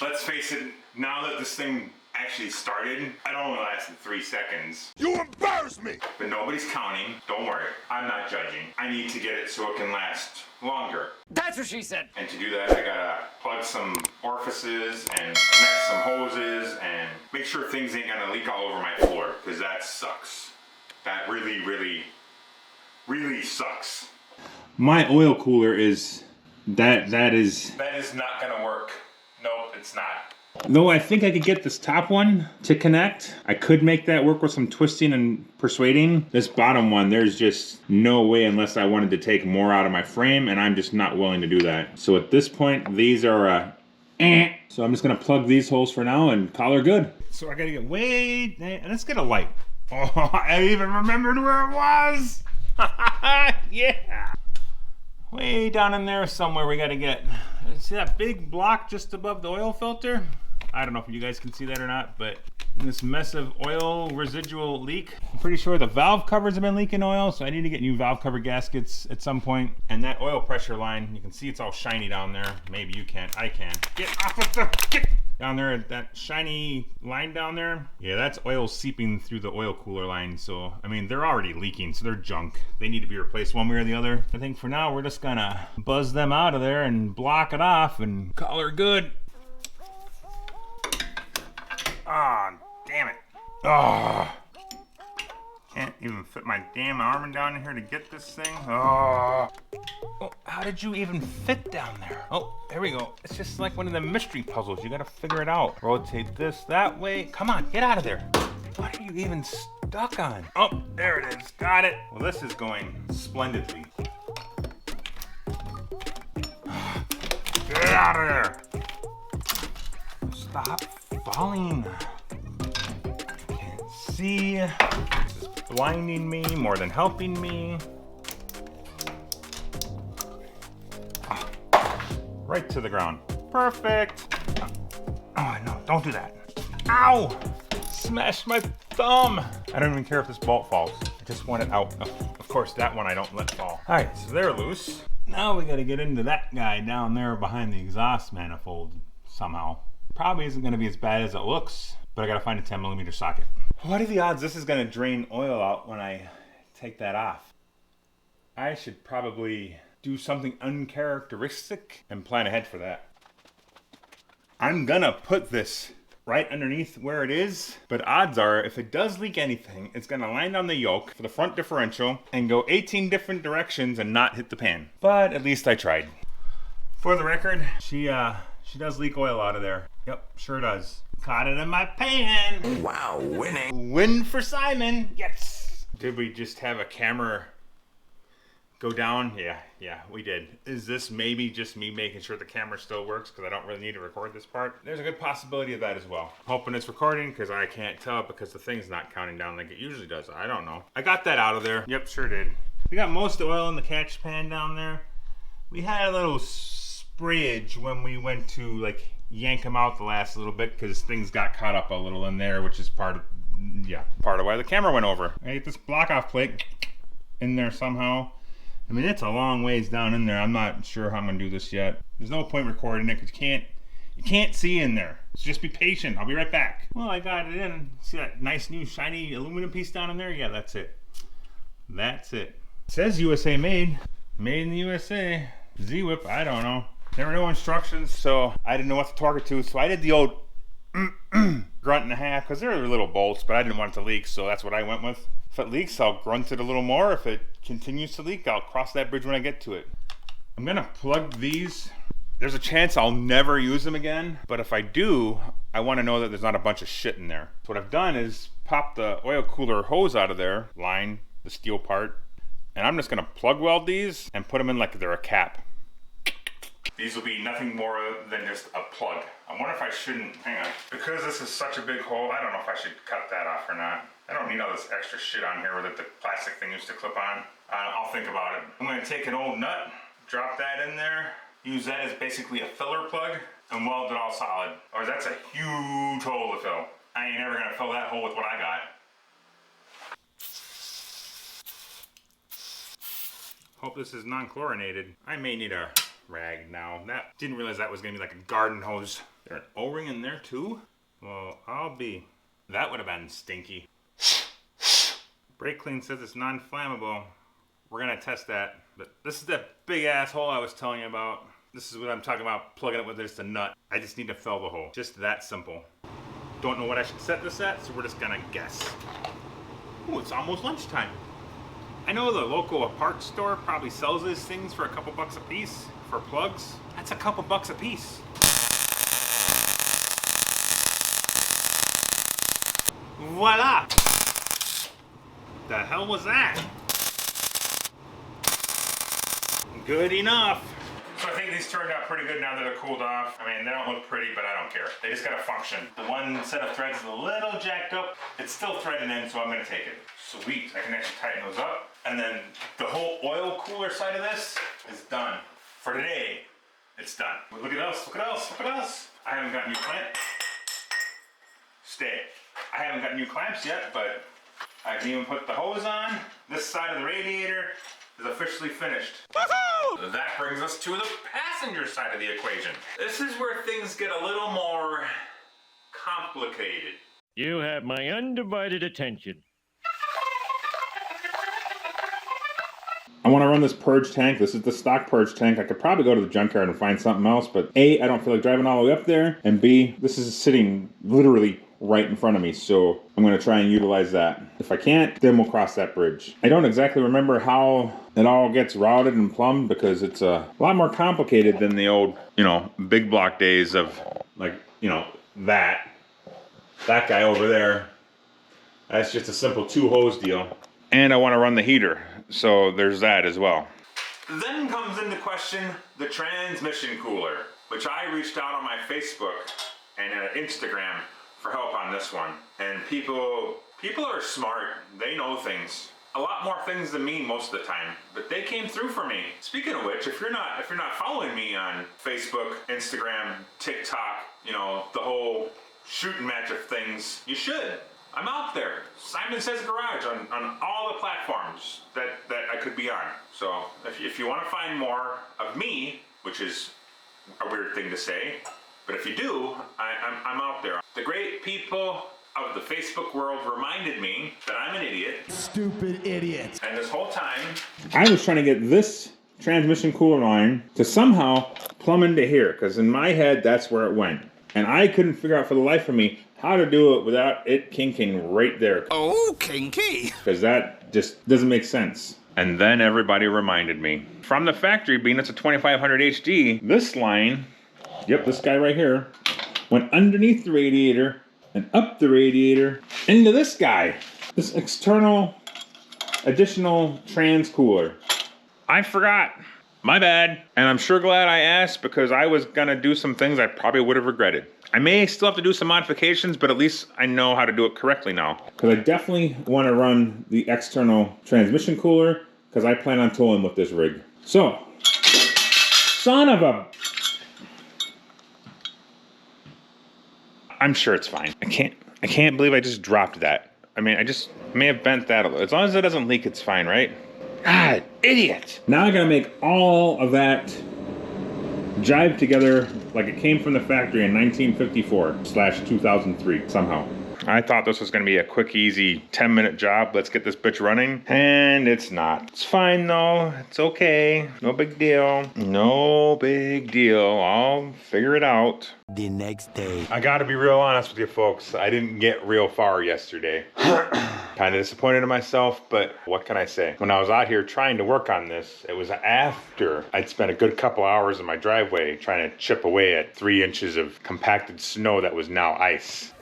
let's face it, now that this thing actually started, it only lasted 3 seconds. You embarrass me! But nobody's counting. Don't worry, I'm not judging. I need to get it so it can last longer. That's what she said. And to do that, I gotta plug some orifices and connect some hoses and make sure things ain't gonna leak all over my floor, because that sucks. That really, really, really sucks. My oil cooler is, that is not gonna work. Nope, it's not. Though I think I could get this top one to connect. I could make that work with some twisting and persuading. This bottom one, there's just no way unless I wanted to take more out of my frame, and I'm just not willing to do that. So at this point, these are so I'm just gonna plug these holes for now and call her good. So I gotta get way, let's get a light. Oh, I even remembered where it was. Yeah. Way down in there somewhere we gotta get. See that big block just above the oil filter? I don't know if you guys can see that or not, but in this mess of oil residual leak, I'm pretty sure the valve covers have been leaking oil, so I need to get new valve cover gaskets at some point. And that oil pressure line, you can see it's all shiny down there. Maybe you can't, I can. Get off of the, down there, that shiny line down there. Yeah, that's oil seeping through the oil cooler line. So, I mean, they're already leaking, so they're junk. They need to be replaced one way or the other. I think for now, we're just gonna buzz them out of there and block it off and call her good. Ah, damn it. Ah. Can't even fit my damn arm down in here to get this thing. Oh. Oh, how did you even fit down there? Oh, there we go. It's just like one of the mystery puzzles. You gotta figure it out. Rotate this that way. Come on, get out of there. What are you even stuck on? Oh, there it is. Got it. Well, this is going splendidly. Get out of there. Stop falling. Can't see. This is blinding me more than helping me. Right to the ground. Perfect. Oh, no, don't do that. Ow! Smashed my thumb. I don't even care if this bolt falls. I just want it out. Of course, that one I don't let fall. All right, so they're loose. Now we gotta get into that guy down there behind the exhaust manifold somehow. Probably isn't gonna be as bad as it looks, but I gotta find a 10mm socket. What are the odds this is gonna drain oil out when I take that off? I should probably do something uncharacteristic and plan ahead for that. I'm gonna put this right underneath where it is, but odds are if it does leak anything, it's gonna land on the yoke for the front differential and go 18 different directions and not hit the pan. But at least I tried. For the record, she does leak oil out of there. Yep, sure does. Caught it in my pan. Wow, winning. Win for Simon. Yes. Did we just have a camera go down? Yeah, we did. Is this maybe just me making sure the camera still works because I don't really need to record this part? There's a good possibility of that as well. Hoping it's recording because I can't tell because the thing's not counting down like it usually does. I don't know. I got that out of there. Yep, sure did. We got most of the oil in the catch pan down there. We had a little sprayage when we went to like yank them out the last little bit because things got caught up a little in there, which is part of why the camera went over. I get this block off plate in there somehow. I mean, it's a long ways down in there. I'm not sure how I'm gonna do this yet. There's no point recording it because you can't see in there. So just be patient. I'll be right back. Well, I got it in. See that nice new shiny aluminum piece down in there? Yeah, that's it. That's it. It says USA made. Made in the USA. Z-Whip, I don't know. There were no instructions, so I didn't know what to torque it to. So I did the old grunt and a half because there were little bolts, but I didn't want it to leak, so that's what I went with. If it leaks, I'll grunt it a little more. If it continues to leak, I'll cross that bridge when I get to it. I'm gonna plug these. There's a chance I'll never use them again, but if I do, I wanna know that there's not a bunch of shit in there. So what I've done is pop the oil cooler hose out of there, line, the steel part, and I'm just gonna plug weld these and put them in like they're a cap. These will be nothing more than just a plug. I wonder if I shouldn't, hang on. Because this is such a big hole, I don't know if I should cut that off or not. I don't need all this extra shit on here that the plastic thing used to clip on. I'll think about it. I'm gonna take an old nut, drop that in there, use that as basically a filler plug, and weld it all solid. Or that's a huge hole to fill. I ain't ever gonna fill that hole with what I got. Hope this is non-chlorinated. I may need a rag now. Didn't realize that was gonna be like a garden hose. There an O-ring in there too? Well, I'll be. That would have been stinky. Brake clean says it's non-flammable. We're gonna test that. But this is that big ass hole I was telling you about. This is what I'm talking about, plugging it with just a nut. I just need to fill the hole. Just that simple. Don't know what I should set this at, so we're just gonna guess. Ooh, it's almost lunchtime. I know the local parts store probably sells these things for a couple bucks a piece for plugs. That's a couple bucks a piece. Voila! The hell was that? Good enough. So I think these turned out pretty good now that they're cooled off. I mean, they don't look pretty, but I don't care. They just gotta function. The one set of threads is a little jacked up. It's still threaded in, so I'm gonna take it. Sweet, I can actually tighten those up. And then the whole oil cooler side of this is done. For today, it's done. Look at us, look at us, look at us. I haven't got new clamps. Stay. I haven't got new clamps yet, but I can even put the hose on. This side of the radiator is officially finished. Woohoo! That brings us to the passenger side of the equation. This is where things get a little more complicated. You have my undivided attention. I want to run this purge tank. This is the stock purge tank. I could probably go to the junkyard and find something else, but A, I don't feel like driving all the way up there, and B, this is sitting literally right in front of me, so I'm going to try and utilize that. If I can't, then we'll cross that bridge. I don't exactly remember how it all gets routed and plumbed because it's a lot more complicated than the old, big block days of, like, that guy over there. That's just a simple 2-hose deal. And I want to run the heater, so there's that as well. Then comes into question the transmission cooler, which I reached out on my Facebook and Instagram for help on this one. And people are smart. They know things. A lot more things than me most of the time, but they came through for me. Speaking of which, if you're not following me on Facebook, Instagram, TikTok, the whole shooting match of things, you should. I'm out there. SimonSaysGarage on all the platforms that I could be on. So if you want to find more of me, which is a weird thing to say, but if you do, I'm out there. The great people of the Facebook world reminded me that I'm an idiot. Stupid idiot. And this whole time, I was trying to get this transmission cooler line to somehow plumb into here, because in my head, that's where it went. And I couldn't figure out for the life of me how to do it without it kinking right there. Oh, kinky. Because that just doesn't make sense. And then everybody reminded me. From the factory, being it's a 2500 HD, this line, yep, this guy right here, went underneath the radiator and up the radiator into this guy. This external additional trans cooler. I forgot. My bad. And I'm sure glad I asked because I was gonna do some things I probably would have regretted. I may still have to do some modifications, but at least I know how to do it correctly now. Because I definitely want to run the external transmission cooler because I plan on tooling with this rig. So, son of a... I'm sure it's fine. I can't believe I just dropped that. I mean, I just may have bent that a little. As long as it doesn't leak, it's fine, right? God, idiot! Now I gotta make all of that jive together like it came from the factory in 1954/2003 somehow. I thought this was gonna be a quick, easy 10-minute job. Let's get this bitch running. And it's not. It's fine though. It's okay. No big deal. No big deal. I'll figure it out. The next day. I gotta be real honest with you folks. I didn't get real far yesterday. Kind of disappointed in myself, but what can I say? When I was out here trying to work on this, it was after I'd spent a good couple hours in my driveway trying to chip away at 3 inches of compacted snow that was now ice.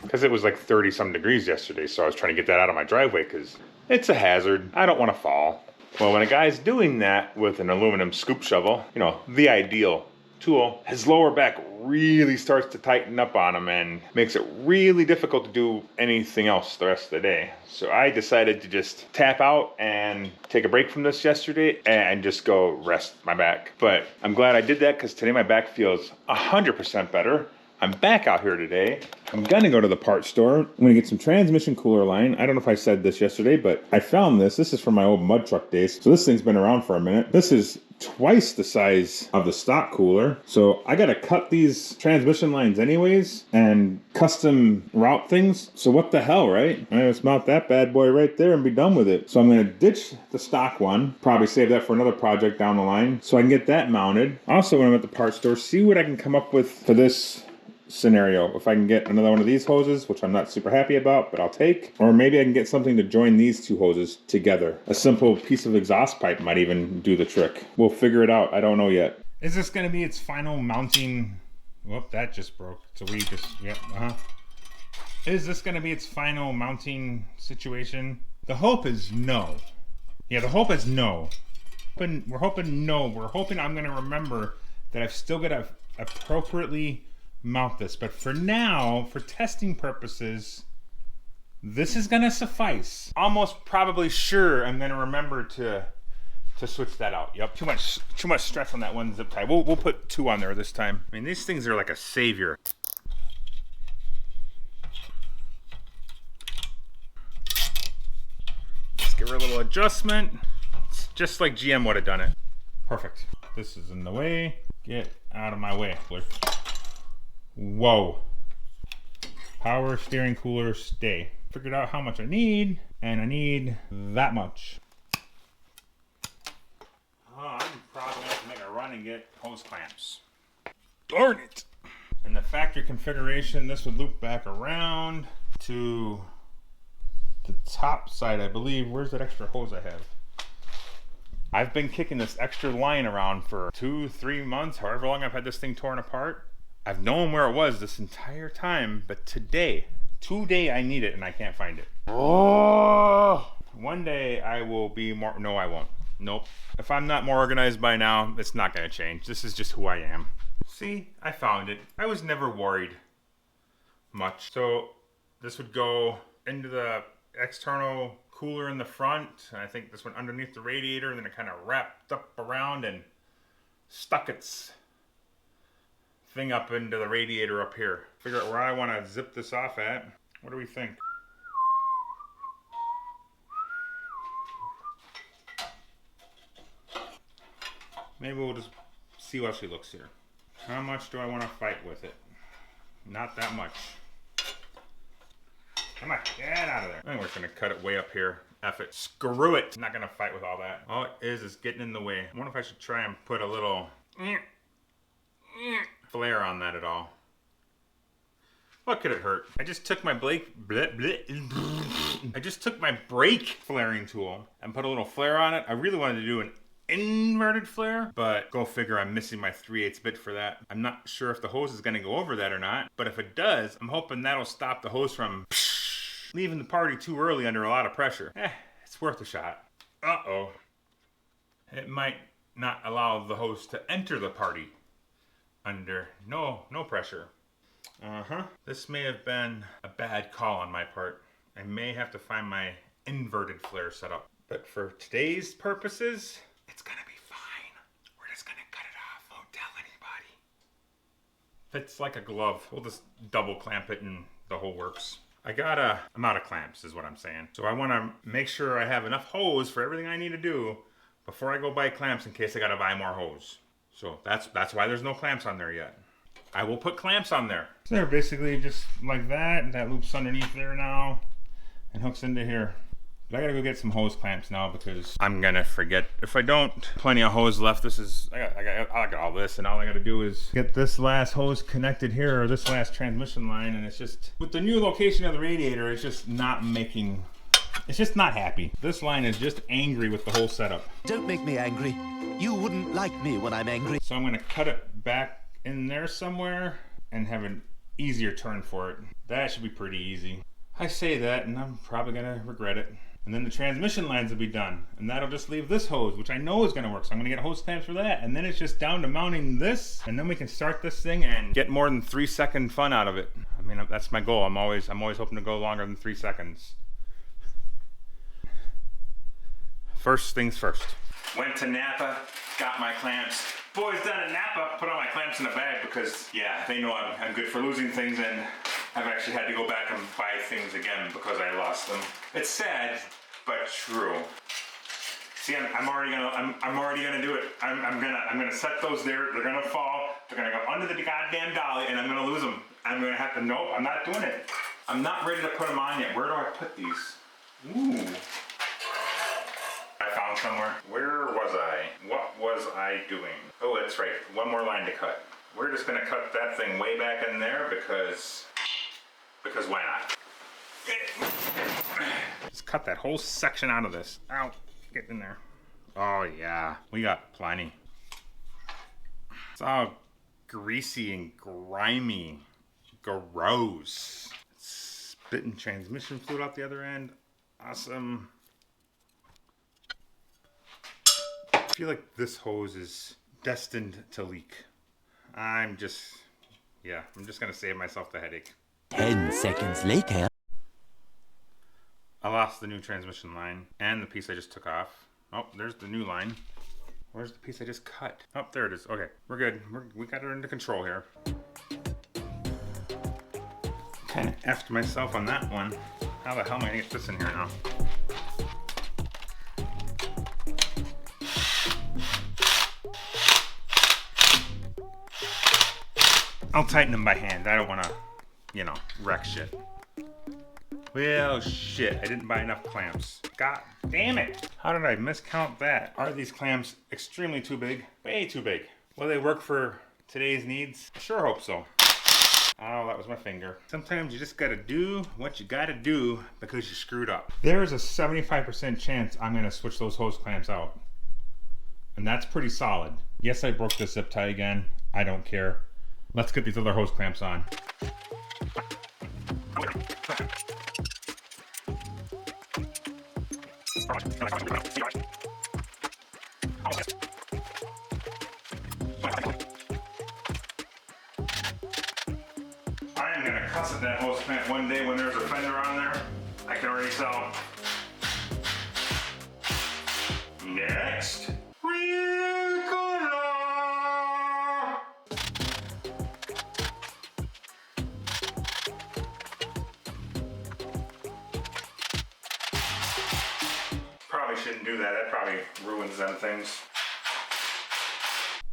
Because it was like 30-some degrees yesterday, so I was trying to get that out of my driveway because it's a hazard. I don't want to fall. Well, when a guy's doing that with an aluminum scoop shovel, the ideal tool, his lower back really starts to tighten up on him and makes it really difficult to do anything else the rest of the day. So I decided to just tap out and take a break from this yesterday and just go rest my back. But I'm glad I did that because today my back feels 100% better. I'm back out here today. I'm gonna go to the parts store. I'm gonna get some transmission cooler line. I don't know if I said this yesterday, but I found this. This is from my old mud truck days. So this thing's been around for a minute. This is twice the size of the stock cooler. So I gotta cut these transmission lines anyways and custom route things. So what the hell, right? I just mount that bad boy right there and be done with it. So I'm gonna ditch the stock one, probably save that for another project down the line so I can get that mounted. Also, when I'm at the parts store, see what I can come up with for this scenario. If I can get another one of these hoses, which I'm not super happy about, but I'll take, or maybe I can get something to join these two hoses together. A simple piece of exhaust pipe might even do the trick. We'll figure it out. I don't know yet. Is this going to be its final mounting? Whoop, that just broke. So we just, yep, Is this going to be its final mounting situation? The hope is no. Yeah, the hope is no. We're hoping no. We're hoping I'm going to remember that I've still got to appropriately mount this, but for now, for testing purposes, this is gonna suffice. Almost probably sure I'm gonna remember to switch that out. Yep, too much stress on that one zip tie. We'll put 2 on there this time. I mean, these things are like a savior. Let's give her a little adjustment. It's just like GM would have done it. Perfect. This is in the way. Get out of my way. Whoa. Power steering cooler stay. Figured out how much I need, and I need that much. Oh, I'm probably gonna have to make a run and get hose clamps. Darn it! In the factory configuration, this would loop back around to the top side, I believe. Where's that extra hose I have? I've been kicking this extra line around for 2-3 months, however long I've had this thing torn apart. I've known where it was this entire time, but today I need it and I can't find it. Oh! One day I will be more, no I won't. Nope. If I'm not more organized by now, it's not gonna change. This is just who I am. See, I found it. I was never worried much. So this would go into the external cooler in the front. And I think this went underneath the radiator and then it kind of wrapped up around and stuck its thing up into the radiator up here. Figure out where I want to zip this off at. What do we think? Maybe we'll just see how she looks here. How much do I want to fight with it? Not that much. Come on, get out of there. I think we're just gonna cut it way up here. F it. Screw it. I'm not gonna fight with all that. All it is getting in the way. I wonder if I should try and put a little flare on that at all. What could it hurt? I just took my brake flaring tool and put a little flare on it. I really wanted to do an inverted flare, but go figure, I'm missing my 3/8 bit for that. I'm not sure if the hose is going to go over that or not, but if it does, I'm hoping that'll stop the hose from leaving the party too early under a lot of pressure. It's worth a shot. Uh-oh. It might not allow the hose to enter the party under no pressure. This may have been a bad call on my part. I may have to find my inverted flare setup. But for today's purposes, it's gonna be fine. We're just gonna cut it off. Won't tell anybody. Fits like a glove. We'll just double clamp it and the whole works. I'm out of clamps is what I'm saying. So I wanna make sure I have enough hose for everything I need to do before I go buy clamps in case I gotta buy more hose. So that's why there's no clamps on there yet. I will put clamps on there. So they're basically just like that. That loops underneath there now and hooks into here. But I gotta go get some hose clamps now because I'm gonna forget. If I don't, plenty of hose left. I got all this, and all I gotta do is get this last hose connected here, or this last transmission line, and it's just, with the new location of the radiator, it's just not happy. This line is just angry with the whole setup. Don't make me angry. You wouldn't like me when I'm angry. So I'm gonna cut it back in there somewhere and have an easier turn for it. That should be pretty easy. I say that and I'm probably gonna regret it. And then the transmission lines will be done. And that'll just leave this hose, which I know is gonna work. So I'm gonna get hose clamps for that. And then it's just down to mounting this. And then we can start this thing and get more than 3-second fun out of it. I mean, that's my goal. I'm always hoping to go longer than 3 seconds. First things first. Went to Napa, got my clamps. Boys down at Napa put all my clamps in a bag because, yeah, they know I'm good for losing things, and I've actually had to go back and buy things again because I lost them. It's sad, but true. See, I'm already gonna do it. I'm gonna set those there. They're gonna fall. They're gonna go under the goddamn dolly, and I'm gonna lose them. I'm gonna have to. Nope, I'm not doing it. I'm not ready to put them on yet. Where do I put these? Ooh. I found somewhere. Where was I? What was I doing? Oh, that's right. One more line to cut. We're just gonna cut that thing way back in there because why not? Just cut that whole section out of this. Ow, get in there. Oh yeah, we got plenty. It's all greasy and grimy. Gross. Spitting transmission fluid out the other end. Awesome. I feel like this hose is destined to leak. I'm just gonna save myself the headache. 10 seconds later. I lost the new transmission line and the piece I just took off. Oh, there's the new line. Where's the piece I just cut? Oh, there it is. Okay, we're good. We got it under control here. Kind of effed myself on that one. How the hell am I gonna get this in here now? I'll tighten them by hand. I don't want to, wreck shit. Well, shit. I didn't buy enough clamps. God damn it. How did I miscount that? Are these clamps extremely too big? Way too big. Will they work for today's needs? I sure hope so. Oh, that was my finger. Sometimes you just gotta do what you gotta do because you screwed up. There's a 75% chance I'm gonna switch those hose clamps out. And that's pretty solid. Yes, I broke the zip tie again. I don't care. Let's get these other hose clamps on. I am gonna cuss at that hose clamp one day when there's a fender on there. I can already tell. Next. Probably shouldn't do that. That probably ruins them things.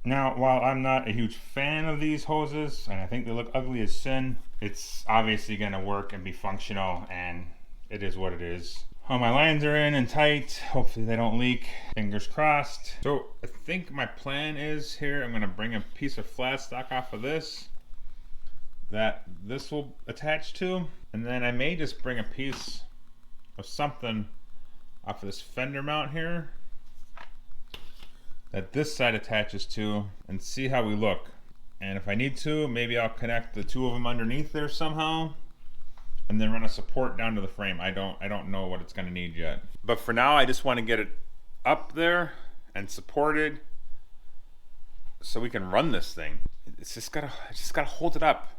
Now, while I'm not a huge fan of these hoses, and I think they look ugly as sin, it's obviously going to work and be functional, and it is what it is. All my lines are in and tight. Hopefully they don't leak. Fingers crossed. So I think my plan is here, I'm going to bring a piece of flat stock off of this that this will attach to, and then I may just bring a piece of something off of this fender mount here that this side attaches to and see how we look. And if I need to, maybe I'll connect the two of them underneath there somehow and then run a support down to the frame. I don't know what it's gonna need yet. But for now, I just wanna get it up there and supported so we can run this thing. I just gotta hold it up,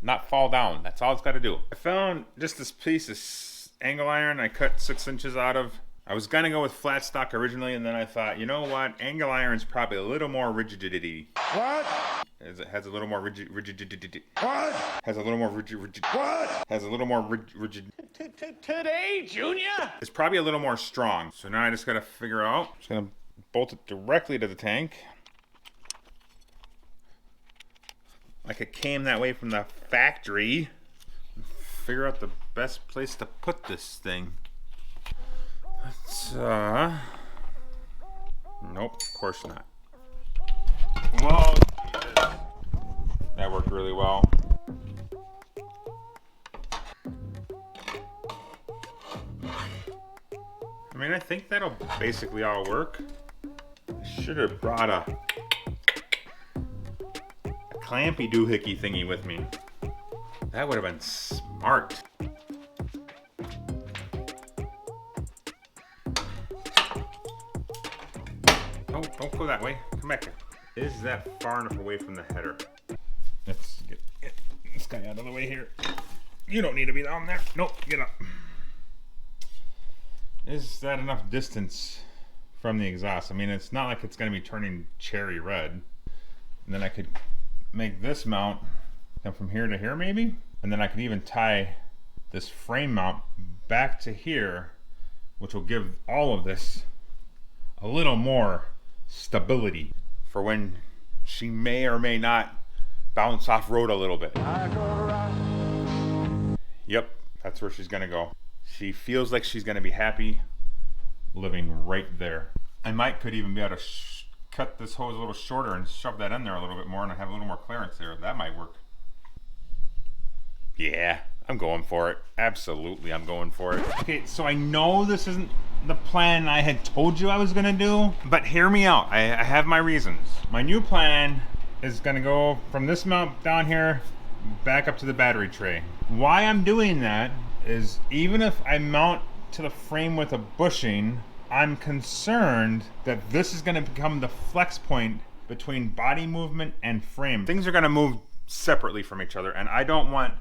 not fall down. That's all it's gotta do. I found just this piece of angle iron I cut 6 inches out of. I was gonna go with flat stock originally, and then I thought, you know what? Angle iron's probably a little more rigidity. What? It has a little more rigidity. What? Has a little more rigid. What? Has a little more rigid. Today, Junior? It's probably a little more strong. So now I just gotta figure out. I'm just gonna bolt it directly to the tank. Like it came that way from the factory. Figure out the best place to put this thing. Let's, nope, of course not. Well, Jesus. That worked really well. I mean, I think that'll basically all work. I should have brought a clampy doohickey thingy with me. That would have been smart. Don't go that way. Come back here. Is that far enough away from the header? Let's get this guy out of the way here. You don't need to be down there. Nope, get up. Is that enough distance from the exhaust? I mean, it's not like it's going to be turning cherry red. And then I could make this mount come from here to here maybe? And then I could even tie this frame mount back to here, which will give all of this a little more stability for when she may or may not bounce off road a little bit. Yep, that's where she's gonna go. She feels like she's gonna be happy living right there. I could even be able to cut this hose a little shorter and shove that in there a little bit more and have a little more clearance there. That might work. Yeah, I'm going for it. Absolutely, I'm going for it. Okay, so I know this isn't the plan I had told you I was gonna do, but hear me out. I have my reasons. My new plan is gonna go from this mount down here back up to the battery tray. Why I'm doing that is even if I mount to the frame with a bushing, I'm concerned that this is gonna become the flex point between body movement and frame. Things are gonna move separately from each other, and I don't want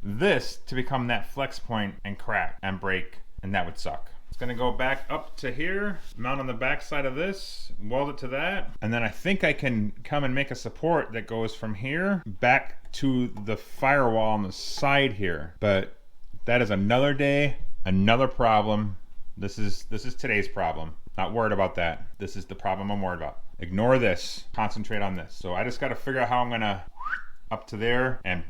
this to become that flex point and crack and break, and that would suck. It's gonna go back up to here, mount on the back side of this, weld it to that, and then I think I can come and make a support that goes from here back to the firewall on the side here. But that is another day, another problem. This is today's problem. Not worried about that. This is the problem I'm worried about. Ignore this, concentrate on this. So I just gotta figure out how I'm gonna up to there and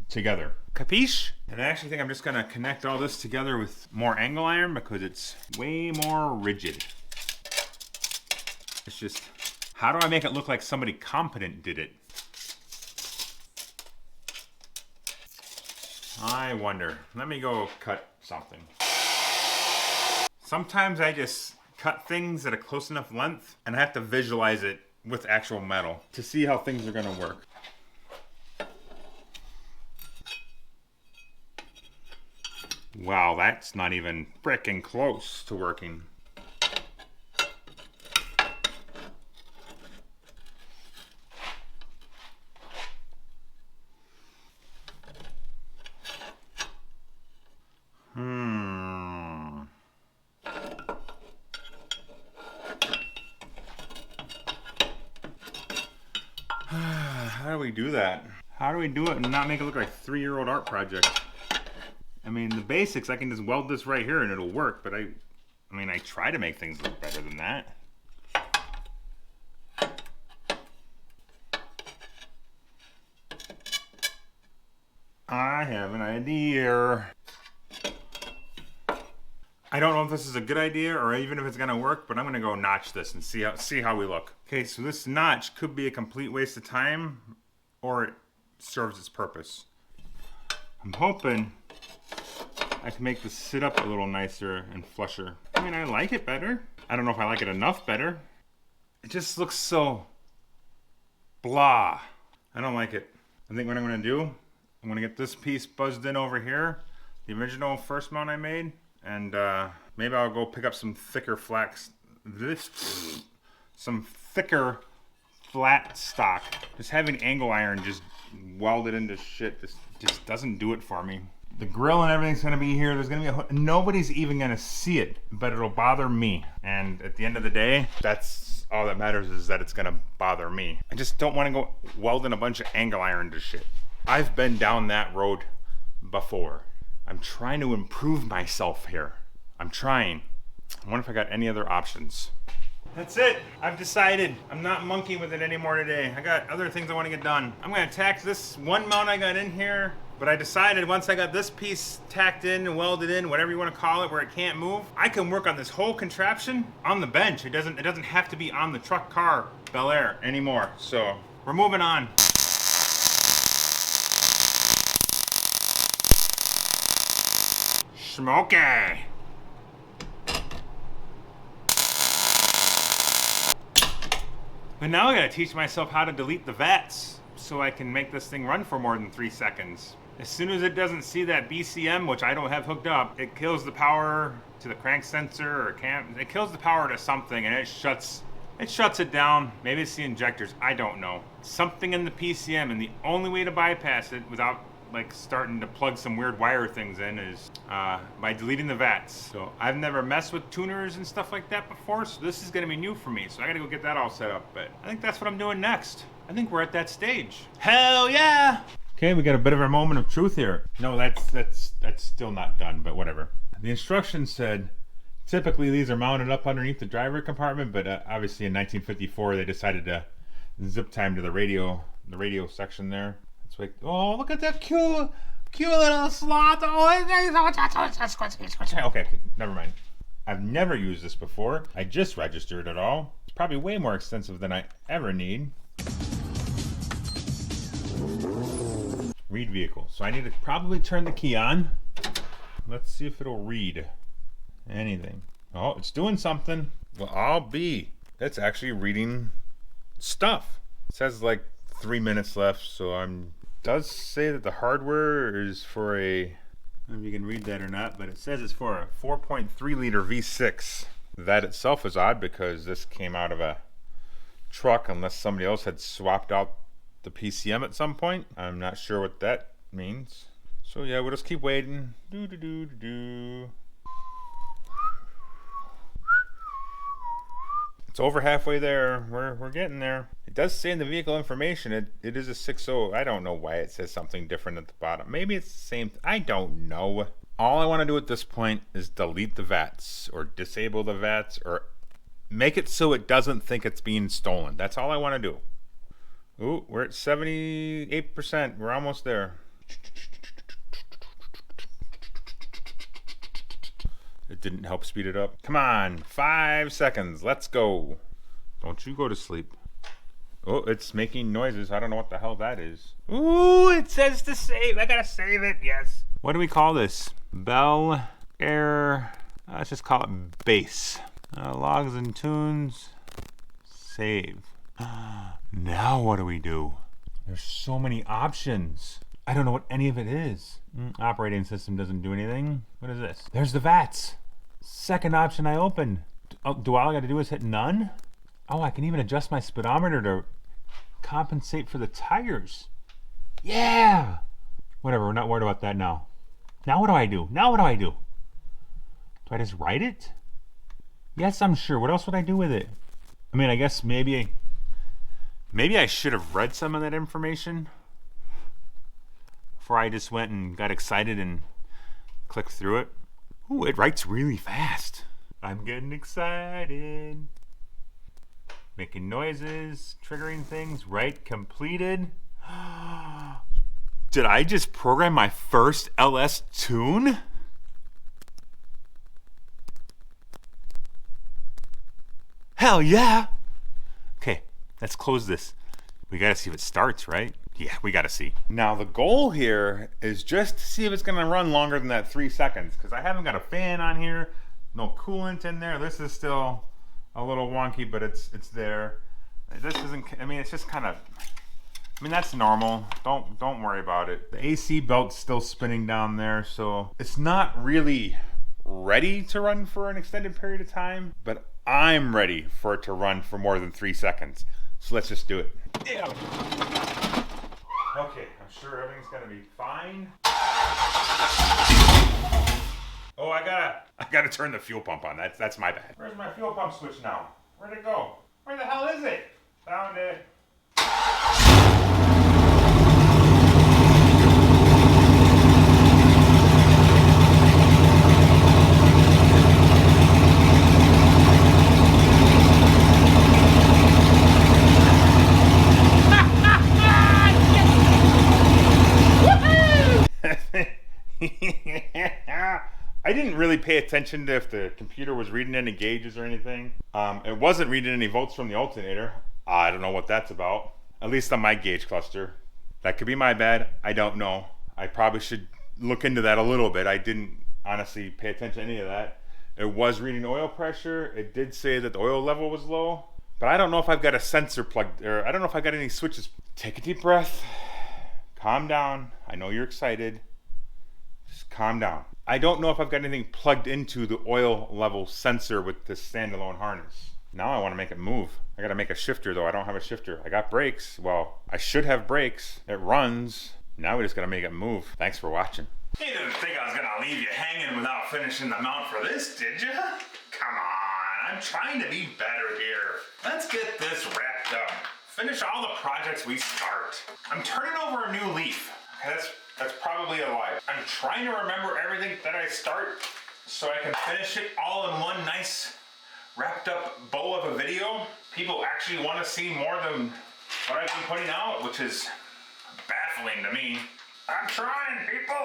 together. Capiche? And I actually think I'm just gonna connect all this together with more angle iron because it's way more rigid. It's just, how do I make it look like somebody competent did it? I wonder. Let me go cut something. Sometimes I just cut things at a close enough length and I have to visualize it with actual metal to see how things are gonna work. Wow, that's not even frickin' close to working. How do we do that? How do we do it and not make it look like a 3-year-old art project? I mean, the basics, I can just weld this right here and it'll work, but I try to make things look better than that. I have an idea. I don't know if this is a good idea or even if it's gonna work, but I'm gonna go notch this and see how we look. Okay, so this notch could be a complete waste of time or it serves its purpose. I'm hoping I can make this sit up a little nicer and flusher. I mean, I like it better. I don't know if I like it enough better. It just looks so blah. I don't like it. I think what I'm gonna do, I'm gonna get this piece buzzed in over here, the original first mount I made, and maybe I'll go pick up some thicker some thicker flat stock. Just having angle iron just welded into shit just doesn't do it for me. The grill and everything's gonna be here. There's gonna be nobody's even gonna see it, but it'll bother me. And at the end of the day, that's all that matters, is that it's gonna bother me. I just don't wanna go welding a bunch of angle iron to shit. I've been down that road before. I'm trying to improve myself here. I'm trying. I wonder if I got any other options. That's it. I've decided I'm not monkeying with it anymore today. I got other things I want to get done. I'm going to tack this one mount I got in here, but I decided once I got this piece tacked in and welded in, whatever you want to call it, where it can't move, I can work on this whole contraption on the bench. It doesn't have to be on the truck car Bel Air anymore. So we're moving on. Smoky. But now I gotta teach myself how to delete the VATS so I can make this thing run for more than 3 seconds. As soon as it doesn't see that BCM, which I don't have hooked up, it kills the power to the crank sensor or cam. It kills the power to something and it shuts it down. Maybe it's the injectors, I don't know. Something in the PCM, and the only way to bypass it without like starting to plug some weird wire things in is by deleting the VATS. So I've never messed with tuners and stuff like that before, so this is gonna be new for me. So I gotta go get that all set up, but I think that's what I'm doing next. I think we're at that stage. Hell yeah! Okay, we got a bit of a moment of truth here. No, that's still not done, but whatever. The instructions said, Typically these are mounted up underneath the driver compartment, but obviously in 1954 they decided to zip time to the radio section there. It's like, oh, look at that cute little slot. Oh, okay, never mind. I've never used this before. I just registered it all. It's probably way more extensive than I ever need. Read vehicle. So I need to probably turn the key on. Let's see if it'll read anything. Oh, it's doing something. Well, I'll be. It's actually reading stuff. It says like 3 minutes left, so it does say that the hardware is for a, I don't know if you can read that or not, but it says it's for a 4.3 liter V6. That itself is odd because this came out of a truck unless somebody else had swapped out the PCM at some point. I'm not sure what that means. So yeah, we'll just keep waiting. It's over halfway there. We're getting there. It does say in the vehicle information it is a 6.0. I don't know why it says something different at the bottom. Maybe it's the same. I don't know. All I want to do at this point is delete the VATS or disable the VATS or make it so it doesn't think it's being stolen. That's all I want to do. Ooh, we're at 78%. We're almost there. It didn't help speed it up. Come on, 5 seconds. Let's go. Don't you go to sleep. Oh, it's making noises. I don't know what the hell that is. Ooh, it says to save. I gotta save it. Yes. What do we call this? Bell Air. Let's just call it base. Logs and tunes. Save. Now what do we do? There's so many options. I don't know what any of it is. Operating system doesn't do anything. What is this? There's the VATS. Second option I opened. Do all I gotta do is hit none? Oh, I can even adjust my speedometer to compensate for the tires. Yeah! Whatever, we're not worried about that now. Now what do I do? Do I just write it? Yes, I'm sure. What else would I do with it? I mean, I guess maybe I should have read some of that information before I just went and got excited and clicked through it. Ooh, it writes really fast. I'm getting excited. Making noises, triggering things. Write completed. Did I just program my first LS tune? Hell yeah! Okay, let's close this. We gotta see if it starts, right? Yeah, we gotta see. Now the goal here is just to see if it's gonna run longer than that 3 seconds, because I haven't got a fan on here, no coolant in there. This is still a little wonky, but it's there. This isn't, I mean, it's just kind of, I mean, that's normal. Don't worry about it. The AC belt's still spinning down there, so it's not really ready to run for an extended period of time, but I'm ready for it to run for more than 3 seconds. So let's just do it. Yeah. Okay, I'm sure everything's gonna be fine. Oh, I gotta turn the fuel pump on. That's my bad. Where's my fuel pump switch now? Where'd it go? Where the hell is it? Found it. I didn't really pay attention to if the computer was reading any gauges or anything. It wasn't reading any volts from the alternator. I don't know what that's about. At least on my gauge cluster. That could be my bad. I don't know. I probably should look into that a little bit. I didn't honestly pay attention to any of that. It was reading oil pressure. It did say that the oil level was low. But I don't know if I've got a sensor plugged, or I don't know if I got any switches. Take a deep breath. Calm down. I know you're excited. Just calm down. I don't know if I've got anything plugged into the oil level sensor with this standalone harness. Now I want to make it move. I got to make a shifter though. I don't have a shifter. I got brakes. Well, I should have brakes. It runs. Now we just got to make it move. Thanks for watching. You didn't think I was going to leave you hanging without finishing the mount for this, did you? Come on. I'm trying to be better here. Let's get this wrapped up. Finish all the projects we start. I'm turning over a new leaf. That's probably a lie. I'm trying to remember everything that I start so I can finish it all in one nice wrapped up bow of a video. People actually want to see more than what I've been putting out, which is baffling to me. I'm trying, people.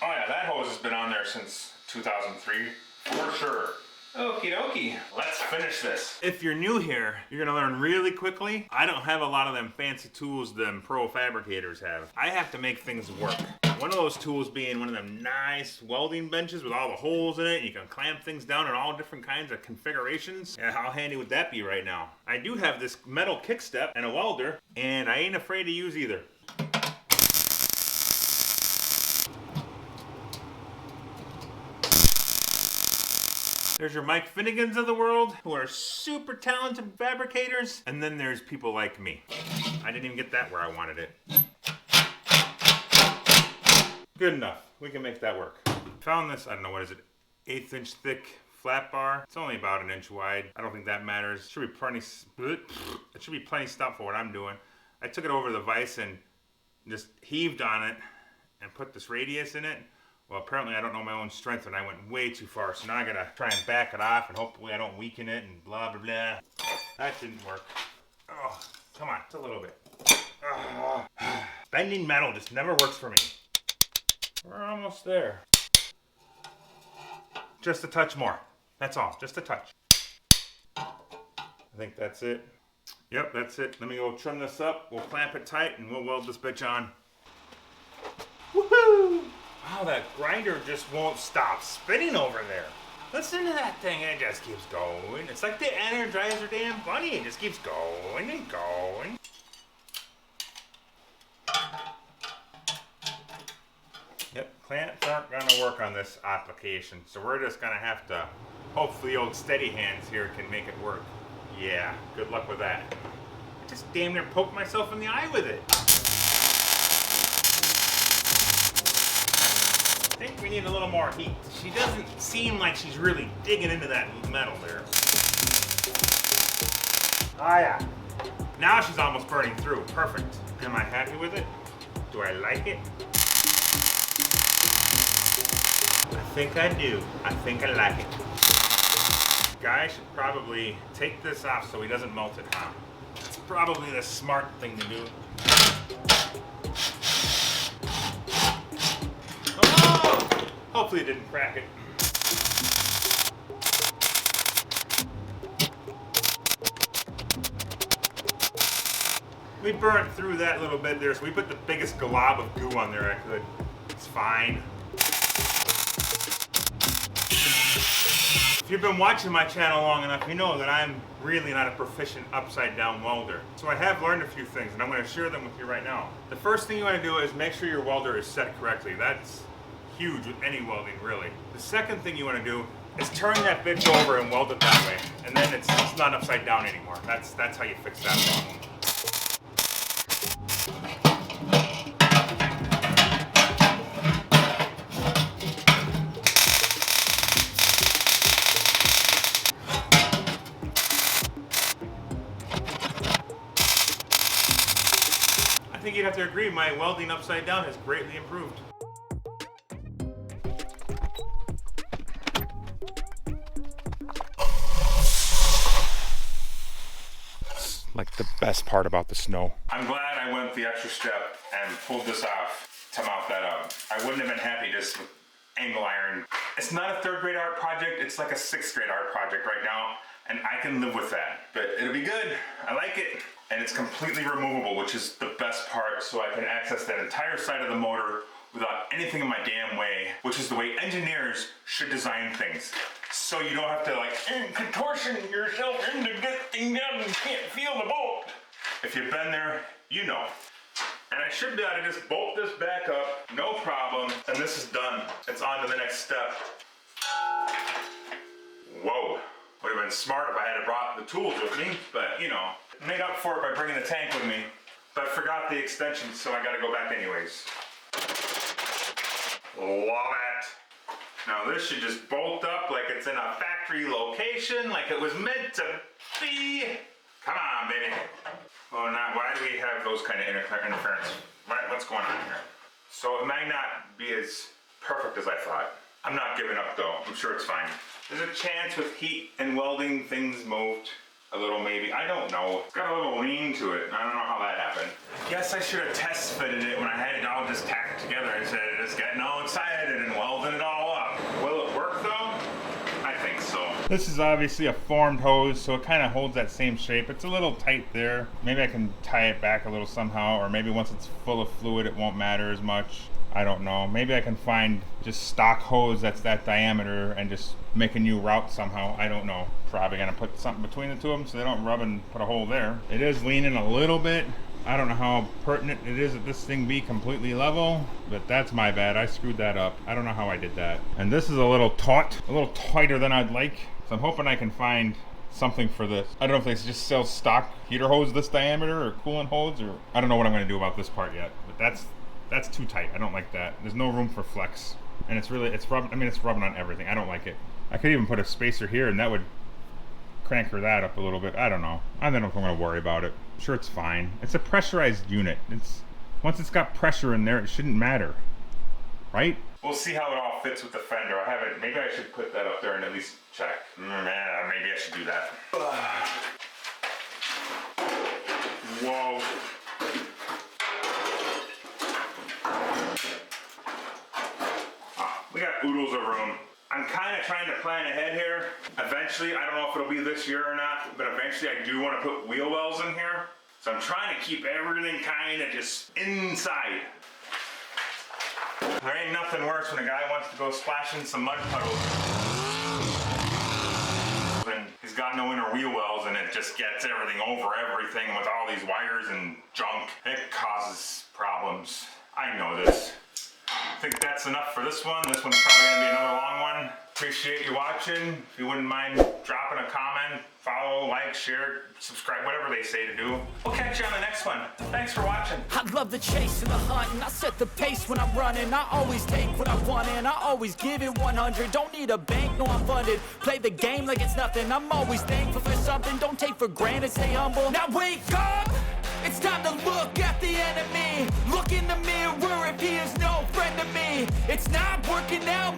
Oh yeah, that hose has been on there since 2003, for sure. Okie dokie, let's finish this. If you're new here, you're gonna learn really quickly. I don't have a lot of them fancy tools them pro fabricators have. I have to make things work. One of those tools being one of them nice welding benches with all the holes in it. You can clamp things down in all different kinds of configurations. And how handy would that be right now? I do have this metal kick step and a welder, and I ain't afraid to use either. There's your Mike Finnegans of the world, who are super talented fabricators. And then there's people like me. I didn't even get that where I wanted it. Good enough. We can make that work. Found this, I don't know, what is it, 1/8 inch thick flat bar. It's only about 1 inch wide. I don't think that matters. It should be plenty stuff for what I'm doing. I took it over the vise and just heaved on it and put this radius in it. Well, apparently I don't know my own strength and I went way too far. So now I gotta try and back it off and hopefully I don't weaken it and blah, blah, blah. That didn't work. Oh, come on, just a little bit. Oh. Bending metal just never works for me. We're almost there. Just a touch more. That's all, just a touch. I think that's it. Yep, that's it. Let me go trim this up. We'll clamp it tight and we'll weld this bitch on. Woohoo! Wow, that grinder just won't stop spinning over there. Listen to that thing, it just keeps going. It's like the Energizer damn bunny, it just keeps going and going. Yep, clamps aren't gonna work on this application, so we're just gonna have to, hopefully old steady hands here can make it work. Yeah, good luck with that. I just damn near poked myself in the eye with it. I think we need a little more heat. She doesn't seem like she's really digging into that metal there. Ah yeah. Now she's almost burning through. Perfect. Am I happy with it? Do I like it? I think I do. I think I like it. Guy should probably take this off so he doesn't melt it hot. That's probably the smart thing to do. Hopefully it didn't crack it. We burnt through that little bit there, so we put the biggest glob of goo on there I could. It's fine. If you've been watching my channel long enough, you know that I'm really not a proficient upside down welder. So I have learned a few things, and I'm going to share them with you right now. The first thing you want to do is make sure your welder is set correctly. That's huge with any welding, really. The second thing you want to do is turn that bitch over and weld it that way, and then it's not upside down anymore. That's how you fix that problem. I think you'd have to agree my welding upside down has greatly improved. Like the best part about the snow. I'm glad I went the extra step and pulled this off to mount that up. I wouldn't have been happy just with angle iron. It's not a 3rd grade art project, it's like a 6th grade art project right now, and I can live with that. But it'll be good, I like it. And it's completely removable, which is the best part, so I can access that entire side of the motor without anything in my damn way, which is the way engineers should design things. So you don't have to like contortion yourself into getting down and can't feel the bolt. If you've been there, you know. And I should be able to just bolt this back up, no problem, and this is done. It's on to the next step. Whoa, would have been smart if I had brought the tools with me, but you know, made up for it by bringing the tank with me, but forgot the extensions, so I gotta go back anyways. Love it. Now this should just bolt up like it's in a factory location, like it was meant to be. Come on, baby. Well, not, why do we have those kind of interference? What's going on here? So it might not be as perfect as I thought. I'm not giving up though. I'm sure it's fine. There's a chance with heat and welding things moved a little maybe. I don't know. It's got a little lean to it. I don't know how that happened. Guess I should have test fitted it when I had it all just tacked together instead of just getting all excited and welding it all up. Will it work though? I think so. This is obviously a formed hose, so it kind of holds that same shape. It's a little tight there. Maybe I can tie it back a little somehow, or maybe once it's full of fluid it won't matter as much. I don't know. Maybe I can find just stock hose that's that diameter and just make a new route somehow. I don't know. Probably gonna put something between the two of them so they don't rub and put a hole there. It is leaning a little bit. I don't know how pertinent it is that this thing be completely level, but that's my bad. I screwed that up. I don't know how I did that. And this is a little taut, a little tighter than I'd like. So I'm hoping I can find something for this. I don't know if they just sell stock heater hose this diameter or coolant hose, or I don't know what I'm gonna do about this part yet, but that's too tight. I don't like that. There's no room for flex. And it's rubbing on everything. I don't like it. I could even put a spacer here and that would crank that up a little bit. I don't know. I don't know if I'm gonna worry about it. I'm sure it's fine. It's a pressurized unit. Once it's got pressure in there, it shouldn't matter, right? We'll see how it all fits with the fender. I haven't, maybe I should put that up there and at least check. Man, maybe I should do that. Whoa. We got oodles of room. I'm kind of trying to plan ahead here. Eventually, I don't know if it'll be this year or not, but eventually I do want to put wheel wells in here. So I'm trying to keep everything kind of just inside. There ain't nothing worse when a guy wants to go splash in some mud puddles. And he's got no inner wheel wells and it just gets everything over everything with all these wires and junk. It causes problems. I know this. I think that's enough for this one. This one's probably gonna be another long one. Appreciate you watching. If you wouldn't mind dropping a comment, follow, like, share, subscribe, whatever they say to do. We'll catch you on the next one. Thanks for watching. I love the chase and the hunt, and I set the pace when I'm running. I always take what I want and I always give it 100. Don't need a bank, no I'm funded. Play the game like it's nothing. I'm always thankful for something. Don't take for granted, stay humble. Now wake up! It's time to look at the enemy. Look in the mirror if he is no friend to me. It's not working out.